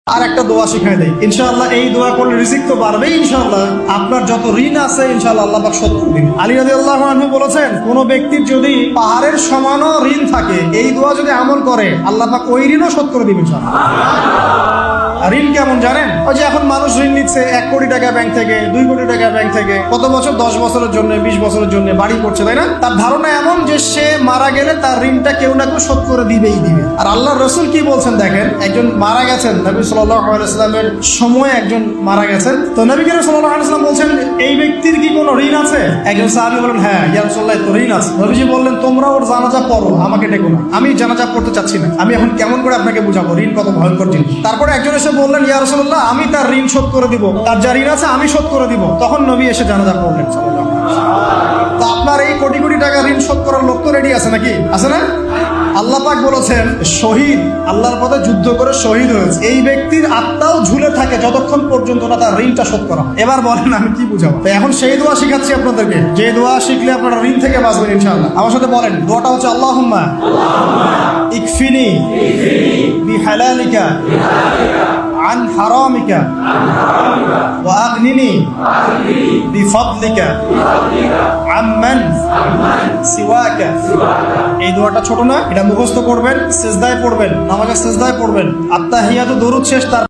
আর একটা দোয়া শিখাই দেই, ইনশাআল্লাহ এই দোয়া করলে রিজিক তো বাড়বে ইনশাআল্লাহ। আপনার যত ঋণ আছে ইনশাআল্লাহ আল্লাহ পাক শোধ করে দিবেন। আলী রাদিয়াল্লাহু আনহু বলেছেন, কোন ব্যক্তির যদি পাহাড়ের সমানও ঋণ থাকে, এই দোয়া যদি আমল করে আল্লাহ পাক ওই ঋণও শোধ করে দিবেন ইনশাআল্লাহ। ঋণ কেমন জানেন? ওই যে এখন মানুষ ঋণ নিচ্ছে 1 কোটি টাকা ব্যাংক থেকে, 2 কোটি টাকা ব্যাংক থেকে, কত বছর, 10 বছরের জন্য, 20 বছরের জন্য বাড়ি করছে, তাই না? তার ধারণা এমন যে সে মারা গেলে তার ঋণটা কেউ না কেউ শোধ করে দিবেই দিবে। আর আল্লাহর রাসূল কি বলছেন দেখেন, একজন মারা গেছেন, নবী সাল্লাল্লাহু আলাইহি ওয়াসাল্লামের সময় একজন মারা গেছেন, তো নবী করিম সাল্লাল্লাহু আলাইহি ওয়াসাল্লাম বলছেন, এই ব্যক্তির কি কোনো ঋণ আছে? একজন সাহাবী বলেন, হ্যাঁ ইয়া রাসূলুল্লাহ, তো ঋণ আছে। নবীজি বললেন, তোমরা ওর জানাজা পড়ো, আমাকে ডেকো না, আমি জানাজা পড়তে চাচ্ছি না, আমি এখন কেমন করে আপনাকে বুঝাবো ঋণ কত ভয়ঙ্কর জিনিস। তারপরে একজন এসে বললেন, ইয়া রাসূলুল্লাহ, আমি তার ঋণ শোধ করে দিব, তার যা ঋণ আছে আমি শোধ করে দিব। তখন নবী এসে জানাজা পড়লেন সাল্লাল্লাহু আলাইহি ওয়াসাল্লাম। তো আপনার এই কোটি কোটি টাকা ঋণ শোধ করার লোক তো রেডি আছে নাকি? আছে না? আল্লাহ পাক বলেছেন, শহীদ, আল্লাহর পথে যুদ্ধ করে শহীদ হয়েছে, এই ব্যক্তির আত্মাও ঝুলে থাকে যতক্ষণ পর্যন্ত না তার ঋণটা শোধ করা। এবার বলেন আমি কি বুঝাবো? তো এখন সেই দোয়া শিখাচ্ছি আপনাদেরকে, যে দোয়া শিখলে আপনারা ঋণ থেকে বাঁচবেন ইনশাআল্লাহ। আমার সাথে বলেন, দোয়াটা হচ্ছে আল্লাহুম্মা ইকফিনি বিহালালিকা আন হারামিকা ওয়া আগনিনি বিফাদলিকা আম্মান সিওয়াকা। এই দোয়াটা ছোট না, এটা মুখস্থ করবেন, সিজদায় পড়বেন, নামাজের সিজদায় পড়বেন, আত্তাহিয়াতু দরুদ শেষ, তার